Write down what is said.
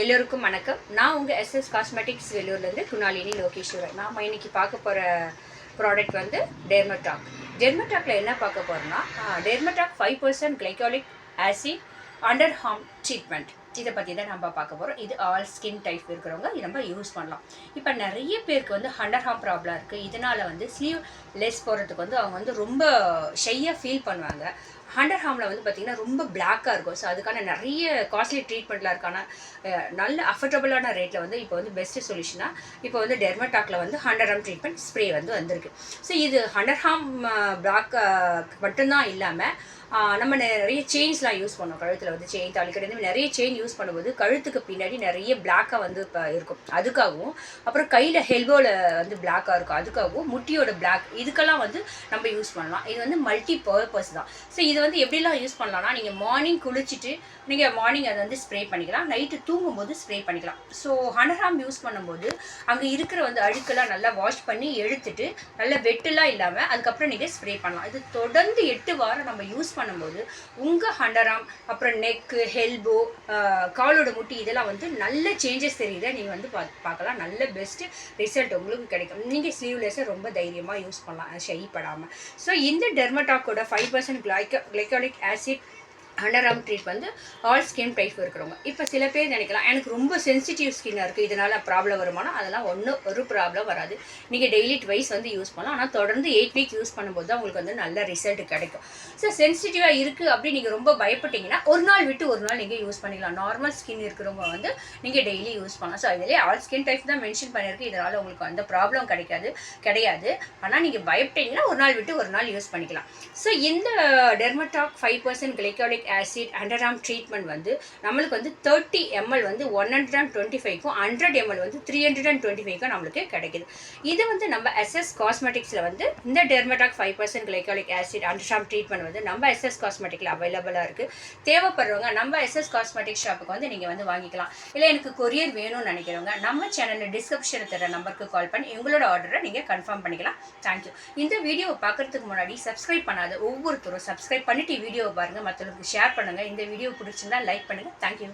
எல்லோருக்கும் வணக்கம். நான் உங்கள் எஸ்எஸ் காஸ்மெட்டிக்ஸ் வெள்ளூர்லேருந்து குணாலினி லோகேஸ்வரன். நாம் இன்னைக்கு பார்க்க போகிற ப்ராடக்ட் வந்து டெர்மடாக். டெர்மடாக்ல என்ன பார்க்க போகிறோம்னா டெர்மடாக் 5% glycolic acid under harm treatment. இதை பற்றி தான் நம்ம பார்க்க போகிறோம். இது ஆல் ஸ்கின் டைப் இருக்கிறவங்க இது நம்ம யூஸ் பண்ணலாம். இப்போ நிறைய பேருக்கு வந்து அண்டர் ஹார்ம் ப்ராப்ளம் இருக்குது. இதனால் வந்து ஸ்லீவ் லெஸ் போடுறதுக்கு வந்து அவங்க வந்து ரொம்ப ஷையாக ஃபீல் பண்ணுவாங்க. அண்டர் ஹார்மில் வந்து பார்த்திங்கன்னா ரொம்ப பிளாக்காக இருக்கும். ஸோ அதுக்கான நிறைய காஸ்ட்லி ட்ரீட்மெண்ட்டில் இருக்கான நல்ல அஃபோர்டபுளான ரேட்டில் வந்து இப்போ வந்து பெஸ்ட்டு சொல்யூஷனாக இப்போ வந்து டெர்மடாக்ல வந்து அண்டர் ஹார்ம் ட்ரீட்மெண்ட் ஸ்ப்ரே வந்து வந்திருக்கு. ஸோ இது அண்டர் ஹார்ம் பிளாக் மட்டும்தான் இல்லாமல் நம்ம நிறைய செயின்ஸ்லாம் யூஸ் பண்ணோம். கழுத்தில் வந்து செயின் தாலிக்கடை நிறைய செயின் யூஸ் பண்ணும்போது கழுத்துக்கு பின்னாடி நிறைய பிளாக்காக வந்து இப்போ இருக்கும். அதுக்காகவும் அப்புறம் கையில் ஹெல்போவில் வந்து பிளாக்காக இருக்கும். அதுக்காகவும் முட்டியோட பிளாக் இதுக்கெல்லாம் வந்து நம்ம யூஸ் பண்ணலாம். இது வந்து மல்டி பர்பஸ் தான். ஸோ இது வந்து எப்படிலாம் யூஸ் பண்ணலாம்னா நீங்கள் மார்னிங் குளிச்சுட்டு நீங்கள் மார்னிங் அதை வந்து ஸ்ப்ரே பண்ணிக்கலாம், நைட்டு தூங்கும்போது ஸ்ப்ரே பண்ணிக்கலாம். ஸோ அண்டர் ஹார்ம் யூஸ் பண்ணும்போது அங்கே இருக்கிற வந்து அழுக்கெல்லாம் நல்லா வாஷ் பண்ணி எடுத்துட்டு நல்லா வெட்டெல்லாம் இல்லாமல் அதுக்கப்புறம் நீங்கள் ஸ்ப்ரே பண்ணலாம். இது தொடர்ந்து 8 வாரம் நம்ம யூஸ் பண்ணும்போது உங்கள் அண்டர் ஆர்ம் அப்புறம் நெக்கு ஹெல்போ காலோட முட்டி இதெல்லாம் வந்து நல்ல சேஞ்சஸ் தெரியுது. நீங்கள் வந்து பார்க்கலாம், நல்ல பெஸ்ட்டு ரிசல்ட் உங்களுக்கு கிடைக்கும். நீங்கள் ஸ்லீவ்லெஸ்ஸை ரொம்ப தைரியமாக யூஸ் பண்ணலாம் ஷை படாமல். ஸோ இந்த டெர்மடாக்கோட 5% glycolic acid under arm treat வந்து ஆல் ஸ்கின் டைப் இருக்கிறவங்க. இப்போ சில பேர் நினைக்கலாம் எனக்கு ரொம்ப சென்சிட்டிவ் ஸ்கின்னாக இருக்குது, இதனால் ப்ராப்ளம் வருமானா? அதெல்லாம் ஒரு ப்ராப்ளம் வராது. நீங்கள் டெய்லி ட்வைஸ் வந்து யூஸ் பண்ணலாம். ஆனால் தொடர்ந்து 8 வீக் யூஸ் பண்ணும்போது தான் உங்களுக்கு வந்து நல்ல ரிசல்ட் கிடைக்கும். ஸோ சென்சிட்டிவாக இருக்குது அப்படி நீங்கள் ரொம்ப பயப்பட்டீங்கன்னா ஒரு நாள் விட்டு ஒரு நாள் நீங்கள் யூஸ் பண்ணிக்கலாம். நார்மல் ஸ்கின் இருக்கிறவங்க வந்து நீங்கள் டெய்லி யூஸ் பண்ணலாம். ஸோ இதிலே ஆல் ஸ்கின் டைப் தான் மென்ஷன் பண்ணியிருக்கு. இதனால் உங்களுக்கு அந்த ப்ராப்ளம் கிடையாது. ஆனால் நீங்கள் பயப்பட்டீங்கன்னா ஒரு நாள் விட்டு ஒரு நாள் யூஸ் பண்ணிக்கலாம். ஸோ இந்த டெர்மடாக் 5% glycolic acid under arm treatment வந்து நம்மளுக்கு வந்து 30 ml வந்து 125க்கும் 100 ml வந்து 325க்கும் நம்மளுக்கு கிடைக்குது. இது வந்து நம்ம எஸ்எஸ் காஸ்மெட்டிக்ஸில் வந்து இந்த டெர்மடாக் 5% glycolic acid under arm treatment வந்து நம்ம எஸ்எஸ் காஸ்மெட்டிக்கில் அவைலபிளாக இருக்குது. தேவைப்படுறவங்க நம்ம எஸ்எஸ் காஸ்மெட்டிக் ஷாப்புக்கு வந்து நீங்கள் வந்து வாங்கிக்கலாம். இல்லை எனக்கு கொரியர் வேணும்னு நினைக்கிறவங்க நம்ம சேனலில் டிஸ்கிரிப்ஷனில் தர நம்பருக்கு கால் பண்ணி உங்களோட ஆர்டரை நீங்கள் கன்ஃபார்ம் பண்ணிக்கலாம். தேங்க்யூ. இந்த வீடியோவை பார்க்குறதுக்கு முன்னாடி சப்ஸ்கிரைப் பண்ணாத ஒவ்வொருத்தரும் சப்ஸ்கிரைப் பண்ணிவிட்டு வீடியோவை பாருங்கள், மற்றவங்களுக்கு ஷேர் பண்ணுங்கள். இந்த வீடியோ பிடிச்சிருந்தா லைக் பண்ணுங்கள். தேங்க்யூ.